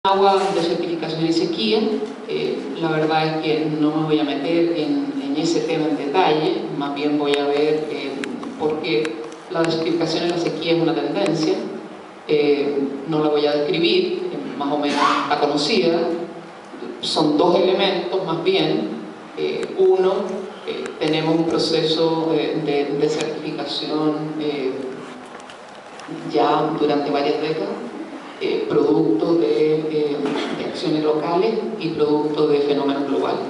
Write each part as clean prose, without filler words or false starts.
Agua de certificación y sequía, la verdad es que no me voy a meter en ese tema en detalle, más bien voy a ver porque la desertificación y la sequía es una tendencia, no la voy a describir, más o menos está conocida, son dos elementos más bien. Uno, tenemos un proceso de certificación ya durante varias décadas, producto de acciones locales y producto de fenómenos globales.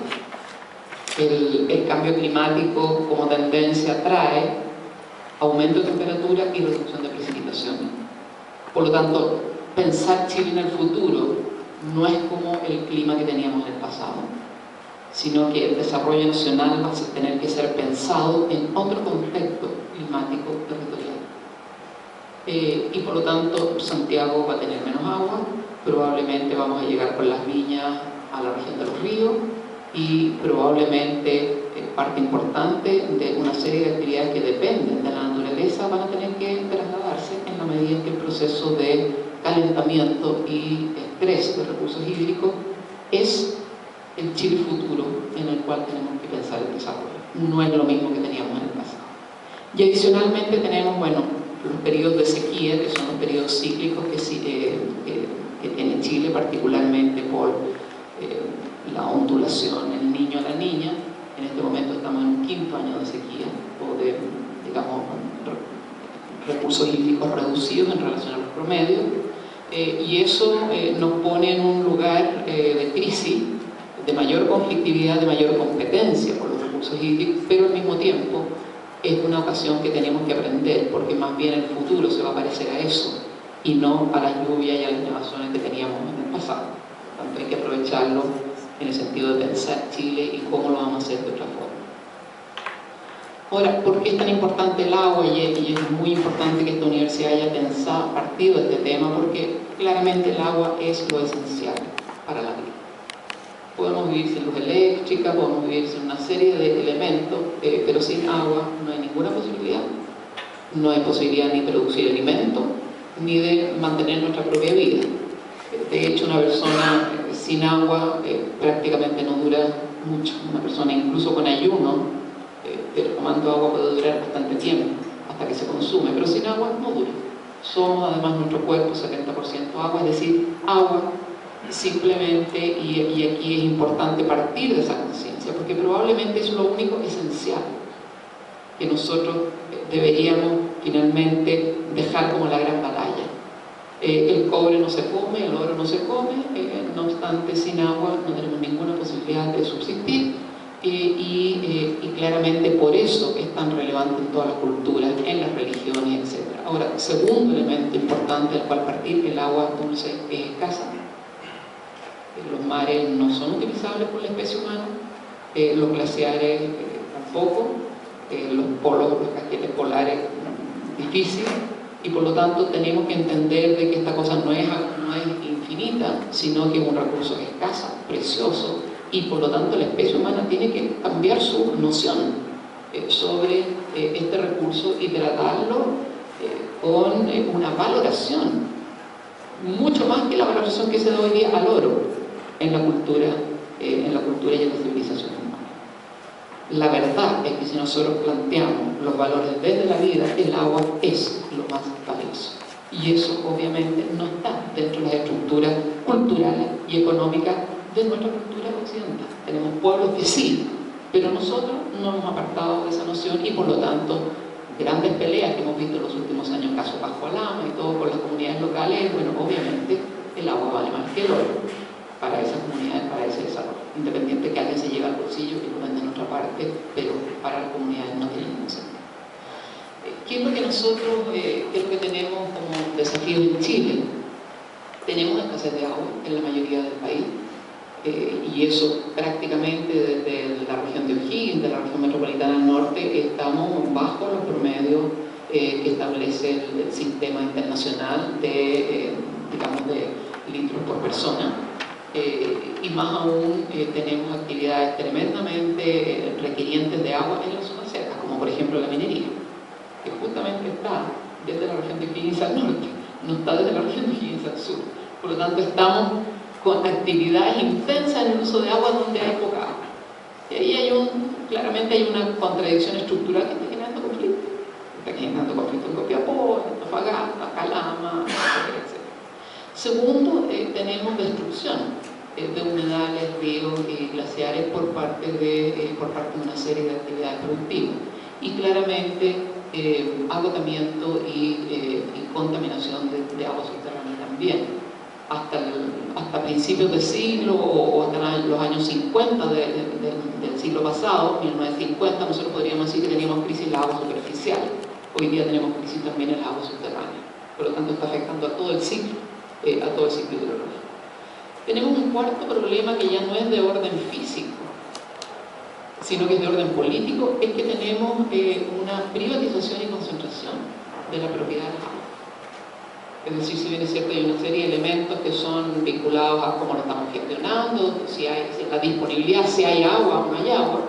El cambio climático como tendencia trae aumento de temperatura y reducción de precipitaciones. Por lo tanto, pensar Chile en el futuro no es como el clima que teníamos en el pasado, sino que el desarrollo nacional va a tener que ser pensado en otro contexto climático territorial. Y por lo tanto Santiago va a tener menos agua, probablemente vamos a llegar con las viñas a la región de los ríos y probablemente parte importante de una serie de actividades que dependen de la naturaleza van a tener que trasladarse en la medida en que el proceso de calentamiento y estrés de recursos hídricos es el Chile futuro en el cual tenemos que pensar el desarrollo. No es lo mismo que teníamos en el pasado. Y adicionalmente tenemos, los periodos de sequía, que son los periodos cíclicos que tiene Chile, particularmente por la ondulación, el niño a la niña. En este momento estamos en un 5º año de sequía, o de, digamos, recursos hídricos reducidos en relación a los promedios, y eso nos pone en un lugar de crisis, de mayor conflictividad, de mayor competencia por los recursos hídricos, pero al mismo tiempo es una ocasión que tenemos que aprender, porque más bien el futuro se va a parecer a eso y no a las lluvias y a las nevaciones que teníamos en el pasado. Por tanto, hay que aprovecharlo en el sentido de pensar Chile y cómo lo vamos a hacer de otra forma. Ahora, ¿por qué es tan importante el agua? Y es muy importante que esta universidad haya pensado, partido de este tema, porque claramente el agua es lo esencial para la vida. Podemos vivir sin luz eléctrica, podemos vivir sin una serie de elementos, pero sin agua no hay ninguna posibilidad. No hay posibilidad ni de producir alimentos, ni de mantener nuestra propia vida. De hecho, una persona sin agua prácticamente no dura mucho. Una persona incluso con ayuno, tomando agua puede durar bastante tiempo, hasta que se consume, pero sin agua no dura. Somos además nuestro cuerpo 70% agua, es decir, agua simplemente, y aquí es importante partir de esa conciencia, porque probablemente es lo único esencial que nosotros deberíamos finalmente dejar como la gran batalla. El cobre no se come, el oro no se come, no obstante sin agua no tenemos ninguna posibilidad de subsistir, y claramente por eso es tan relevante en todas las culturas, en las religiones, etc. Ahora, segundo elemento importante del cual partir, el agua dulce es escasa. Los mares no son utilizables por la especie humana, los glaciares tampoco, los polos, los casquetes polares difíciles, y por lo tanto tenemos que entender de que esta cosa no es infinita, sino que es un recurso escaso, precioso, y por lo tanto la especie humana tiene que cambiar su noción sobre este recurso y tratarlo con una valoración, mucho más que la valoración que se da hoy día al oro en la cultura y en la civilización humana. La verdad es que si nosotros planteamos los valores desde la vida, el agua es lo más valioso. Y eso obviamente no está dentro de las estructuras culturales y económicas de nuestra cultura occidental. Tenemos pueblos que sí, pero nosotros no hemos apartado de esa noción, y por lo tanto grandes peleas que hemos visto en los últimos años, caso Bajo Alama y todo con las comunidades locales, obviamente el agua vale más que el oro para esas comunidades, para ese desarrollo, independiente que alguien se lleve al bolsillo y lo vende en otra parte, pero para las comunidades no tiene ningún sentido. ¿Qué es lo que nosotros, qué es lo que tenemos como desafíos en Chile? Tenemos escasez de agua en la mayoría del país, y eso prácticamente desde la región de O'Higgins, de la región metropolitana del norte, estamos bajo los promedios que establece el sistema internacional de litros por persona. Y más aún tenemos actividades tremendamente requirientes de agua en las zonas secas, como por ejemplo la minería, que justamente está desde la región de O'Higgins al norte, no está desde la región de O'Higgins al sur. Por lo tanto, estamos con actividades intensas en el uso de agua donde hay poca agua. Y ahí claramente hay una contradicción estructural que está generando conflicto. Está generando conflicto en Copiapó, en Antofagasta, Calama, etcétera, etcétera. Segundo, tenemos destrucción de humedales, ríos y glaciares por parte de una serie de actividades productivas. Y claramente agotamiento y contaminación de agua subterránea también. Hasta principios del siglo o hasta los años 50 del siglo pasado, 1950, nosotros podríamos decir que teníamos crisis en el agua superficial. Hoy día tenemos crisis también en el agua subterránea. Por lo tanto, está afectando a todo el ciclo hidrológico. Tenemos un cuarto problema que ya no es de orden físico, sino que es de orden político, es que tenemos una privatización y concentración de la propiedad del agua. Es decir, si bien es cierto, hay una serie de elementos que son vinculados a cómo lo estamos gestionando, si la disponibilidad, si hay agua o no hay agua,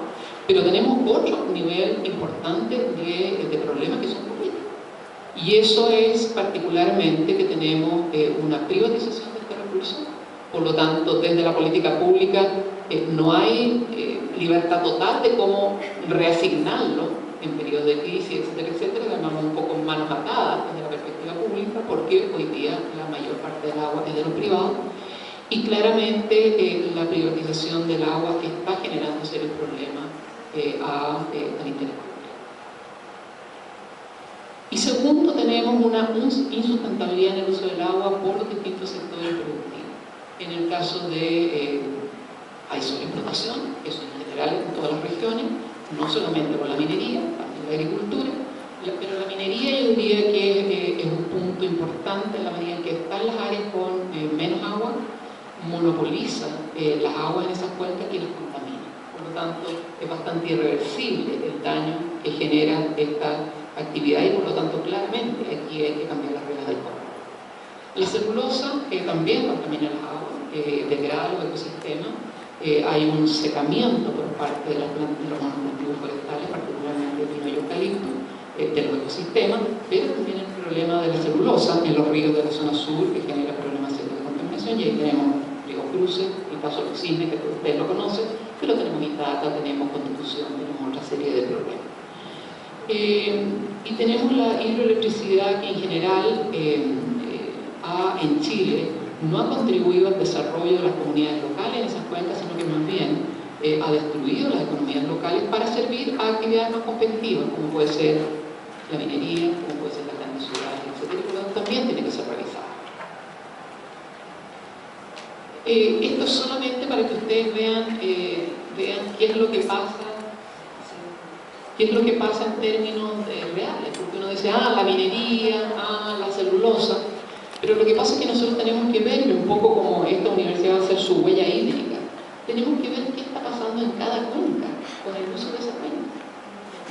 pero tenemos otro nivel importante de problemas que son políticos. Y eso es particularmente que tenemos una privatización de este recurso. Por lo tanto, desde la política pública no hay libertad total de cómo reasignarlo en periodos de crisis, etcétera, etcétera. Ganamos un poco en manos atadas desde la perspectiva pública, porque hoy día la mayor parte del agua es de lo privado. Y claramente la privatización del agua está generando serios problemas al interés público. Y segundo, tenemos una insustentabilidad en el uso del agua por los distintos sectores productivos. En el caso de hay sobreexplotación, eso en general en todas las regiones, no solamente con la minería, también la agricultura, pero la minería yo diría que es un punto importante en la medida en que están las áreas con menos agua, monopoliza las aguas en esas cuencas y las contamina. Por lo tanto, es bastante irreversible el daño que genera esta actividad y por lo tanto claramente aquí hay que cambiar las reglas del juego. La celulosa también contamina las aguas, degrada los ecosistemas. Hay un secamiento por parte de las plantas de los monocultivos forestales, particularmente el pino y eucalipto, de los ecosistemas, pero también el problema de la celulosa en los ríos de la zona sur, que genera problemas serios de contaminación. Y ahí tenemos Río Cruce, el caso de los cisnes, que ustedes lo conocen, pero tenemos Itata, tenemos Constitución, tenemos otra serie de problemas. Y tenemos la hidroelectricidad que en general en Chile no ha contribuido al desarrollo de las comunidades locales en esas cuencas, sino que más bien ha destruido las economías locales para servir a actividades más competitivas, como puede ser la minería, como puede ser las grandes ciudades, etc. Pero también tiene que ser revisado. Esto es solamente para que ustedes vean qué es lo que pasa. ¿Qué es lo que pasa en términos reales? Porque uno dice, la minería, la celulosa, pero lo que pasa es que nosotros tenemos que ver, un poco como esta universidad va a hacer su huella hídrica, tenemos que ver qué está pasando en cada cuenca con el uso de esa cuenca.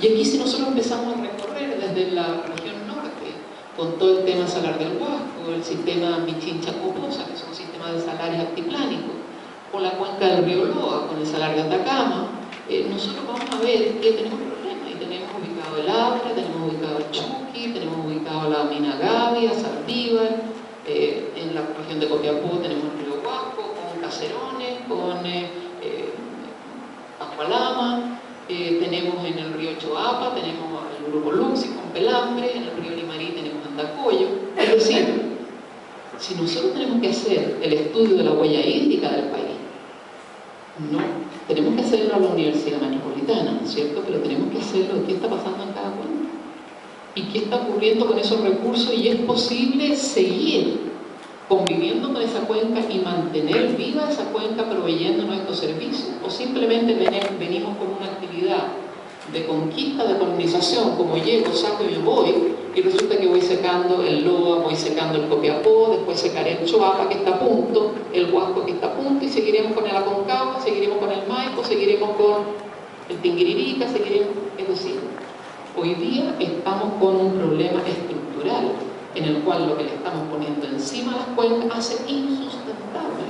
Y aquí si nosotros empezamos a recorrer desde la región norte, con todo el tema salar del Huasco, el sistema Pichincha-Coposa, que son sistemas de salares altiplánicos, con la cuenca del río Loa, con el salar de Atacama, nosotros vamos a ver que tenemos problemas. Y tenemos ubicado el Apra, tenemos ubicado el Chuqui, tenemos ubicado la mina Gavia, Saldívar, en la región de Copiapó tenemos el río Huasco, con Caserones, con Pascualama, tenemos en el río Choapa, tenemos el grupo Luxi con Pelambre, en el río Limarí tenemos Andacoyo. Es decir, si nosotros tenemos que hacer el estudio de la huella hídrica del país, no, tenemos que hacerlo a la Universidad Metropolitana, ¿no es cierto? Pero tenemos que hacerlo de qué está pasando en cada cuenca y qué está ocurriendo con esos recursos, y es posible seguir conviviendo con esa cuenca y mantener viva esa cuenca proveyéndonos estos servicios, o simplemente venimos con una actividad de conquista, de colonización, como llego, saco y me voy, y resulta que voy secando el Loa, voy secando el Copiapó, después secaré el Choapa que está a punto, el Huasco que está a punto, y seguiremos con el Aconcagua, seguiremos con el Maipo, seguiremos con el Tinguiririca, seguiremos. Es decir, hoy día estamos con un problema estructural en el cual lo que le estamos poniendo encima a las cuencas hace insustentable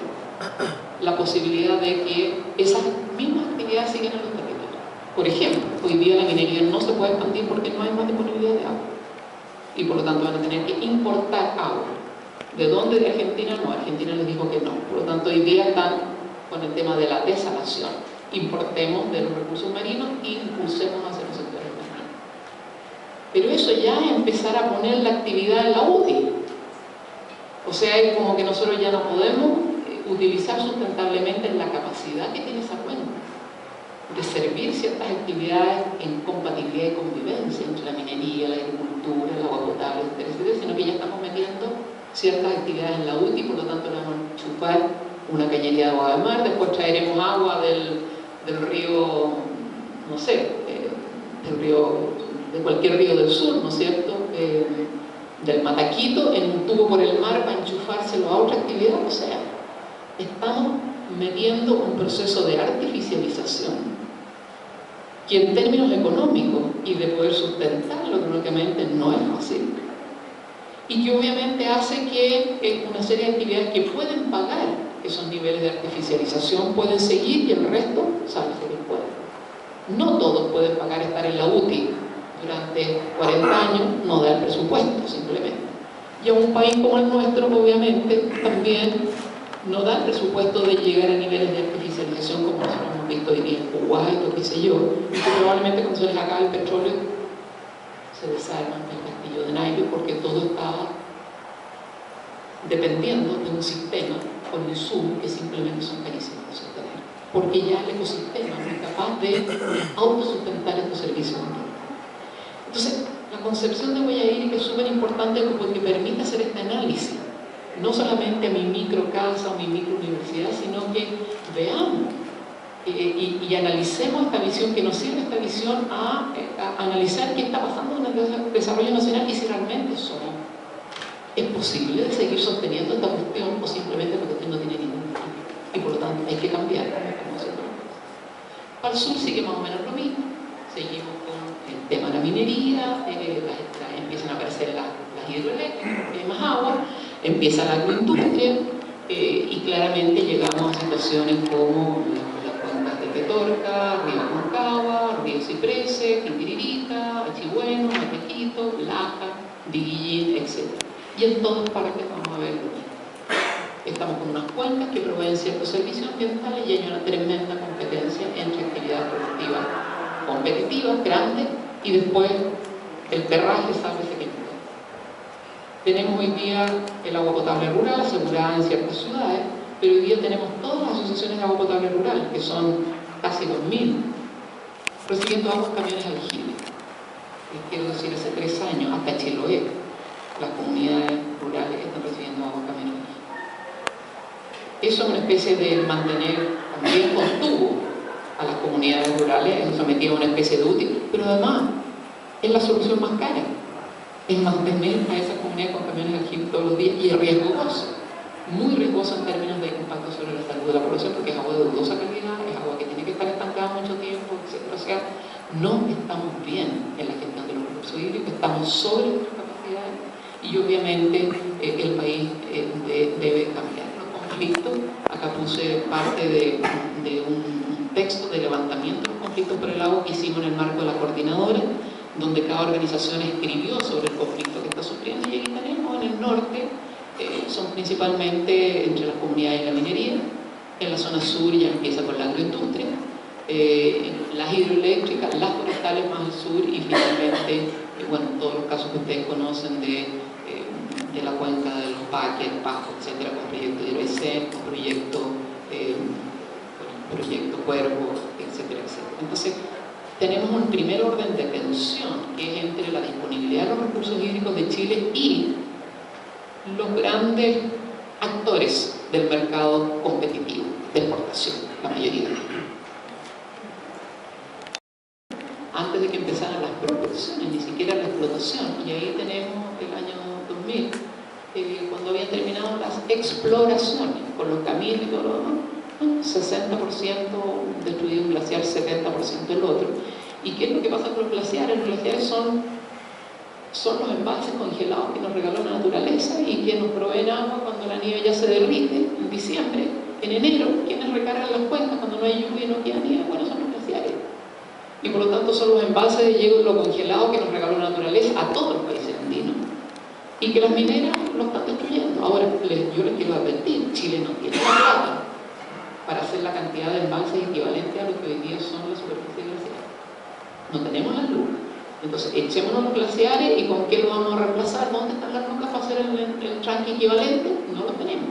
la posibilidad de que esas mismas actividades sigan en los territorios. Por ejemplo, hoy día la minería no se puede expandir porque no hay más disponibilidad de agua y por lo tanto van a tener que importar agua. ¿De dónde? De Argentina. No, Argentina les dijo que no. Por lo tanto, hoy día están con el tema de la desalación. Importemos de los recursos marinos y impulsemos hacia los sectores marinos. Pero eso ya es empezar a poner la actividad en la UTI. O sea, es como que nosotros ya no podemos utilizar sustentablemente la capacidad que tiene esa cuenca de servir ciertas actividades en compatibilidad y convivencia entre la minería, la agricultura, el agua potable, etcétera, sino que ya estamos metiendo ciertas actividades en la UTI, por lo tanto le vamos a chupar una cañería de agua de mar, después traeremos agua del río, no sé, del río, de cualquier río del sur, ¿no es cierto?, del Mataquito, en un tubo por el mar para enchufárselo a otra actividad. O sea, estamos metiendo un proceso de artificialización que en términos económicos y de poder sustentarlo económicamente no es fácil, y que obviamente hace que una serie de actividades que pueden pagar esos niveles de artificialización pueden seguir y el resto sale que puede. No todos pueden pagar estar en la UTI durante 40 años, no da el presupuesto simplemente. Y a un país como el nuestro, obviamente, también no da el presupuesto de llegar a niveles de artificialización como nosotros hemos visto hoy día en Kuwait o qué sé yo, y que probablemente cuando se les acabe el petróleo se desarman el castillo de naipes, porque todo estaba dependiendo de un sistema con insumos que simplemente son carísimos de sostener, porque ya el ecosistema no es capaz de autosustentar estos servicios. Entonces, la concepción de huella hídrica es súper importante porque permite hacer este análisis, no solamente a mi micro casa o mi micro universidad, sino que veamos y analicemos esta visión, que nos sirve esta visión a analizar qué está pasando en el desarrollo nacional y si realmente es posible de seguir sosteniendo esta cuestión o simplemente la cuestión no tiene ningún cambio y por lo tanto hay que cambiar. Para el sur sigue más o menos lo mismo, seguimos con el tema de la minería, empiezan a aparecer las hidroeléctricas, porque hay más agua, empieza la agroindustria y claramente llegamos a situaciones como las cuencas de Petorca, Río Concagua, Río Ciprese, Quintiririta, Achigüeno, Matequito, Laja, Diguillín, etc. Y en todas partes vamos a ver lo mismo. Estamos con unas cuencas que proveen ciertos servicios ambientales y hay una tremenda competencia entre actividades productivas competitivas, grandes, y después el perraje sabe ese que tenemos hoy día el agua potable rural asegurada en ciertas ciudades, pero hoy día tenemos todas las asociaciones de agua potable rural, que son casi 2.000, recibiendo agua en camiones aljibe. Quiero decir, hace 3 años, hasta Chiloé, las comunidades rurales están recibiendo agua en camiones aljibe. Eso es una especie de mantener también con tubo a las comunidades rurales, eso sometido a una especie de útil, pero además es la solución más cara. Es mantener a esa comunidad con camiones aljibe todos los días y es riesgoso, muy riesgoso en términos de impacto sobre la salud de la población, porque es agua de dudosa calidad, es agua que tiene que estar estancada mucho tiempo, etc. O sea, no estamos bien en la gestión de los recursos hídricos, estamos sobre nuestras capacidades y obviamente el país debe cambiar. Los conflictos, acá puse parte de un texto de levantamiento de los conflictos por el agua que hicimos en el marco de la coordinadora, donde cada organización escribió sobre el conflicto que está sufriendo, y aquí tenemos en el norte, son principalmente entre las comunidades y la minería, en la zona sur ya empieza con la agroindustria, las hidroeléctricas, las forestales más al sur y finalmente, bueno, todos los casos que ustedes conocen de la cuenca de los Paques, el Pasco, etcétera, con proyecto de Hidroicén, con proyecto Cuervo, etcétera, etcétera. Entonces, tenemos un primer orden de tensión que es entre la disponibilidad de los recursos hídricos de Chile y los grandes actores del mercado competitivo de exportación, la mayoría de ellos. Antes de que empezaran las prospecciones, ni siquiera la explotación, y ahí tenemos el año 2000, cuando habían terminado las exploraciones con los caminos y todo lo demás, 60% destruido un glaciar, 70% el otro. ¿Y qué es lo que pasa con los glaciares? Los glaciares son los embalses congelados que nos regaló la naturaleza y que nos proveen agua cuando la nieve ya se derrite en diciembre. En enero, ¿quiénes recargan las cuencas cuando no hay lluvia y no queda nieve? Bueno, son los glaciares. Y por lo tanto son los embalses de hielo congelado que nos regaló la naturaleza a todos los países andinos. Y que las mineras lo están destruyendo. Ahora, yo les quiero advertir, Chile no tiene la plata para hacer la cantidad de embalses equivalente a lo que hoy día son las superficies glaciares. No tenemos las lucas. Entonces, echémonos los glaciares y ¿con qué lo vamos a reemplazar? ¿Dónde están las lucas para hacer el tranque equivalente? No lo tenemos.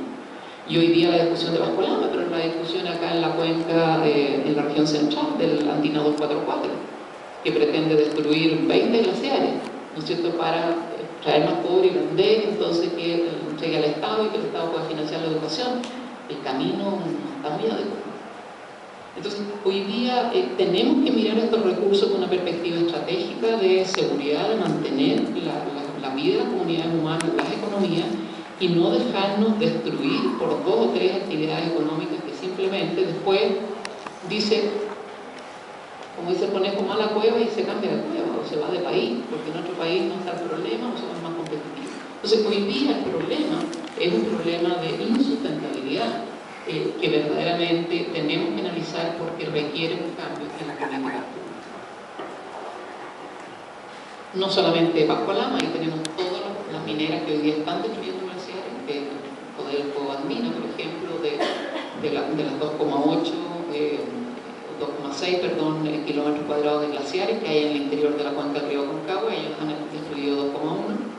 Y hoy día la discusión de Vasco Lama, pero la discusión acá en la cuenca, en la región central del Andina 244, que pretende destruir 20 glaciares, ¿no es cierto?, para traer más cobre y vender, entonces que llegue al Estado y que el Estado pueda financiar la educación. El camino no está muy adecuado. Entonces, hoy día tenemos que mirar estos recursos con una perspectiva estratégica de seguridad, de mantener la vida de las comunidades humanas, las economías, y no dejarnos destruir por 2 o 3 actividades económicas que simplemente después dice, como dice el conejo, va a la cueva y se cambia de cueva o se va de país, porque en otro país no está el problema o somos más competitivos. Entonces, hoy día el problema es un problema de insustentabilidad que verdaderamente tenemos que analizar porque requiere un cambio en la política pública. No solamente Vasco Lama, ahí tenemos todas las mineras que hoy día están destruyendo glaciares, el poder del fuego andino, por ejemplo, de las 2,8, 2,6 kilómetros cuadrados de glaciares que hay en el interior de la cuenca del río Aconcagua. Ellos han destruido 2,1.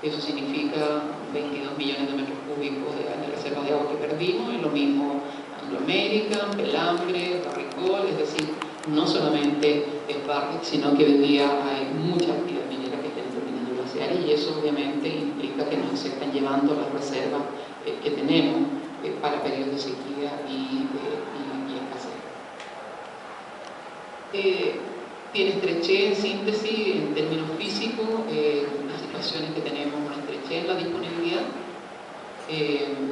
Eso significa 22 millones de metros cúbicos de reservas de agua que perdimos. Es lo mismo Anglo American, Pelambre, Barricol, es decir, no solamente es Barrick, sino que hoy día hay mucha actividad minera que están terminando glaciares, y eso obviamente implica que no se están llevando las reservas que tenemos para periodos de sequía y escasez. Tiene estrechez, en síntesis, en términos físicos, las situaciones que tenemos una estrechez en la disponibilidad,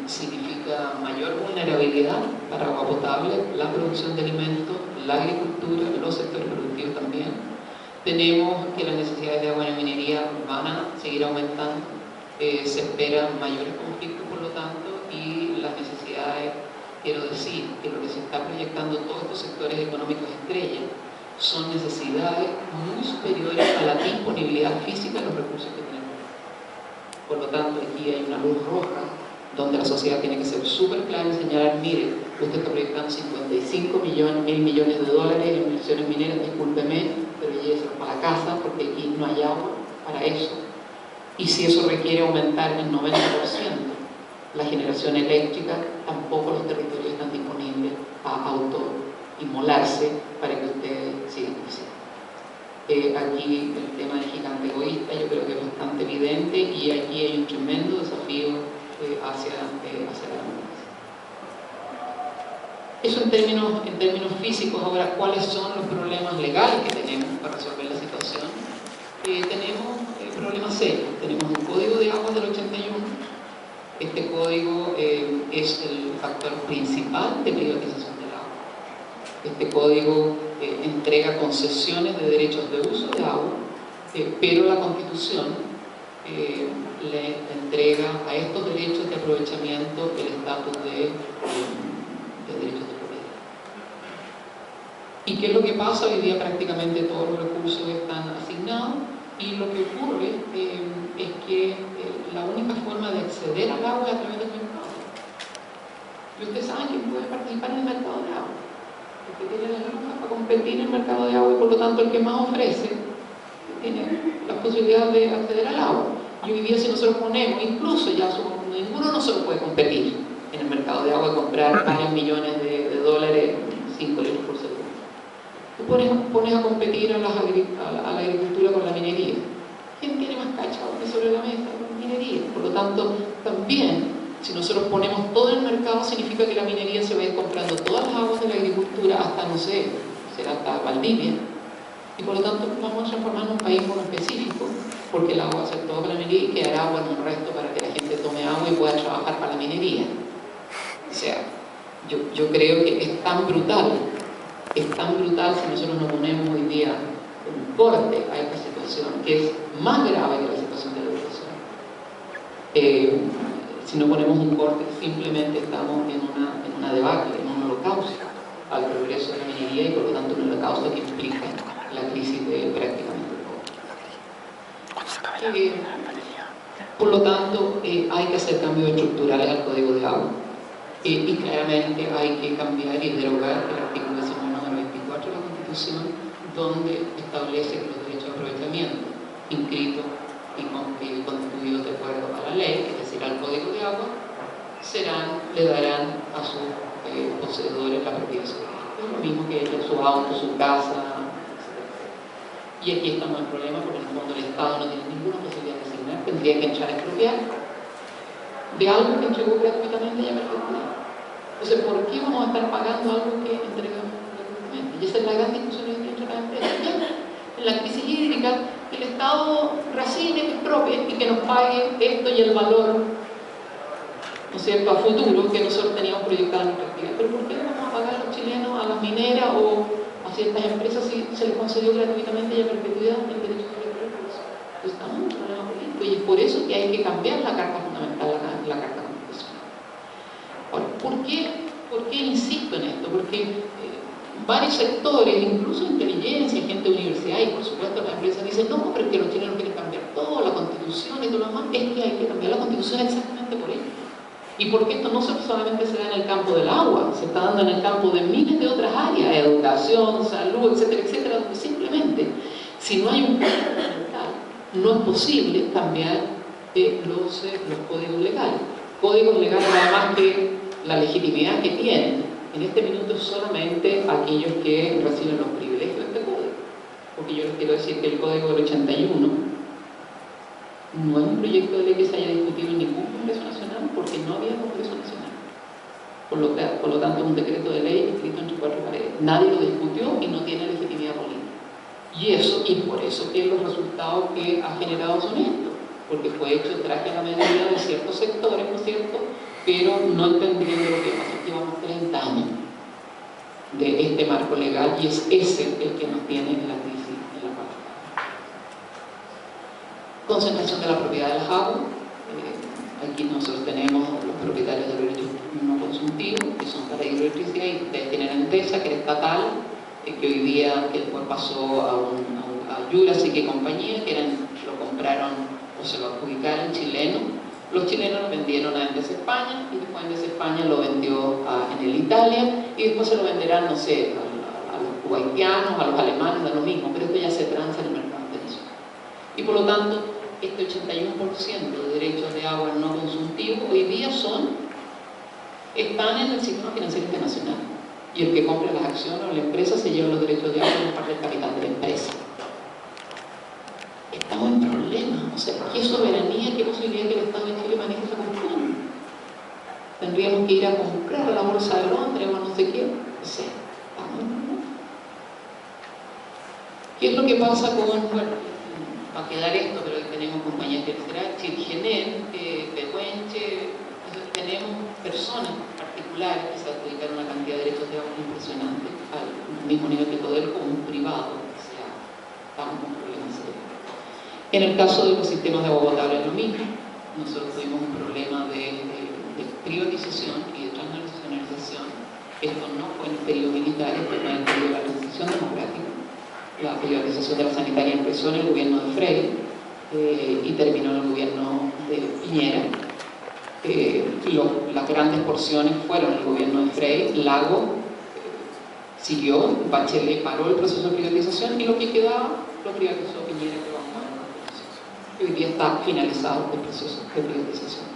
significa mayor vulnerabilidad para agua potable, la producción de alimentos, la agricultura, los sectores productivos también. Tenemos que las necesidades de agua en la minería van a seguir aumentando, se esperan mayores conflictos por lo tanto, y las necesidades, quiero decir, que lo que se está proyectando en todos estos sectores económicos estrella son necesidades muy superiores a la disponibilidad física de los recursos que tenemos. Por lo tanto, aquí hay una luz roja donde la sociedad tiene que ser súper clara y señalar, mire, usted está proyectando 55 mil millones de dólares en inversiones mineras, discúlpeme, pero lléveselo para la casa porque aquí no hay agua para eso. Y si eso requiere aumentar en 90% la generación eléctrica, tampoco los territorios están disponibles a autoinmolarse para que ustedes sigan creciendo. Aquí el tema del gigante egoísta yo creo que es bastante evidente, y aquí hay un tremendo desafío hacia la democracia. Eso en términos físicos. Ahora, ¿cuáles son los problemas legales que tenemos para resolver la situación? Tenemos problemas serios. Tenemos un código de aguas del 81. Este código es el factor principal de privatización del agua. Este código entrega concesiones de derechos de uso de agua, pero la Constitución le entrega a estos derechos de aprovechamiento el estatus de derechos de propiedad. ¿Y qué es lo que pasa? Hoy día prácticamente todos los recursos están asignados, y lo que ocurre es que la única forma de acceder al agua es a través del mercado. Y ustedes saben quién puede participar en el mercado de agua, porque tiene las lucas para competir en el mercado de agua, y por lo tanto el que más ofrece tiene la posibilidad de acceder al agua. Y hoy día, si nosotros ponemos, incluso ya ninguno nosotros puede competir en el mercado de agua y comprar varios millones de dólares, 5 litros por segundo. Tú pones a competir a la agricultura con la minería. ¿Quién tiene más cachao sobre la mesa? La minería. Por lo tanto, también, si nosotros ponemos todo en el mercado, significa que la minería se va a ir comprando todas las aguas de la agricultura hasta, no sé, será hasta Valdivia. Y por lo tanto vamos a transformar en un país monoespecífico, porque el agua va a ser todo para la minería y quedará agua en un resto para que la gente tome agua y pueda trabajar para la minería. O sea, yo creo que es tan brutal si nosotros no ponemos hoy día un corte a esta situación, que es más grave que la situación de la educación. Si no ponemos un corte, simplemente estamos en una debacle, en un holocausto al progreso de la minería, y por lo tanto un holocausto que implica la crisis de prácticamente todo. Por lo tanto, hay que hacer cambios estructurales al Código de Agua. Y claramente hay que cambiar y derogar el artículo 19 número 24 de la Constitución, donde establece que los derechos de aprovechamiento inscritos y constituidos de acuerdo a la ley, es decir, al Código de Agua, le darán a sus poseedores la propiedad social. Es lo mismo que su auto, su casa, etc. Y aquí estamos en problema porque en el fondo el Estado no tiene ninguna posibilidad de asignar, tendría que entrar a expropiar de algo que entregó gratuitamente y a perpetuidad. Entonces, ¿por qué vamos a estar pagando algo que entregamos gratuitamente? Y esa es la gran discusión entre las empresas. Ya, en la crisis hídrica, que el Estado racine, que expropie y que nos pague esto y el valor, ¿no es cierto?, a futuro que nosotros teníamos proyectado en nuestra actividad. Pero ¿por qué no vamos a pagar a los chilenos, a las mineras o a ciertas empresas si se les concedió gratuitamente y a perpetuidad el derecho de recursos? Entonces estamos en un problema político y es por eso que hay que cambiar la Carta Fundamental, la Carta Constitucional. Ahora, ¿por qué insisto en esto? Porque varios sectores, incluso inteligencia, gente de universidad y por supuesto las empresas dicen no, pero es que los chilenos quieren cambiar todo, la Constitución y todo lo demás. Es que hay que cambiar la Constitución exactamente por ello. Y porque esto no solamente se da en el campo del agua, se está dando en el campo de miles de otras áreas, educación, salud, etcétera, etcétera, donde simplemente, si no hay un código fundamental, no es posible cambiar los códigos legales. Códigos legales, además que la legitimidad que tienen en este minuto es solamente aquellos que reciben los privilegios de este código. Porque yo les quiero decir que el Código del 81 no es un proyecto de ley que se haya discutido en ningún Congreso Nacional porque no había Congreso Nacional. Por lo tanto, es un decreto de ley escrito entre cuatro paredes. Nadie lo discutió y no tiene legitimidad política. Y por eso que los resultados que ha generado son estos, porque fue hecho traje a la medida de ciertos sectores, ¿no es cierto?, pero no entendiendo lo que pasa. Llevamos 30 años de este marco legal y es ese el que nos tiene en la crisis en la paz. Concentración de la propiedad de las aguas. Aquí nosotros tenemos los propietarios de los derechos no consultivos, que son para hidroelectricidad, y ustedes tienen Endesa, que es estatal, que hoy día, que después pasó a Jurassic y compañía, que lo compraron o se lo adjudicaron chilenos. Los chilenos lo vendieron a Endesa España, y después Endesa España lo vendió a Enel Italia, y después se lo venderán, no sé, a los kuwaitianos, a los alemanes, da lo mismo, pero esto ya se transa en el mercado internacional. Y por lo tanto, este 81% de derechos de agua no consultivos hoy día están en el sistema financiero internacional. Y el que compra las acciones o la empresa se lleva los derechos de agua en parte del capital de la empresa. Estamos en problemas. O sea, ¿qué soberanía, qué posibilidad que el Estado de Chile maneje esa cuestión? Tendríamos que ir a comprar a la bolsa de Londres o no sé qué. O sea, estamos en problemas. ¿Qué es lo que pasa con, bueno, va a quedar esto, pero tenemos compañías terceras, Chilgener, Pehuenche, tenemos personas particulares que se adjudican una cantidad de derechos de agua impresionante, al mismo nivel que todo el como un privado. O sea, estamos con problemas serios. En el caso de los sistemas de agua potable es lo mismo. Nosotros tuvimos un problema de privatización y de transnacionalización. Esto no fue en el periodo militar, fue en el periodo de la transición democrática. La privatización de la sanitaria empezó en el gobierno de Frey y terminó en el gobierno de Piñera. Las grandes porciones fueron el gobierno de Frey, Lago siguió, Bachelet paró el proceso de privatización y lo que quedaba lo privatizó Piñera, que hoy día está finalizado el proceso de privatización.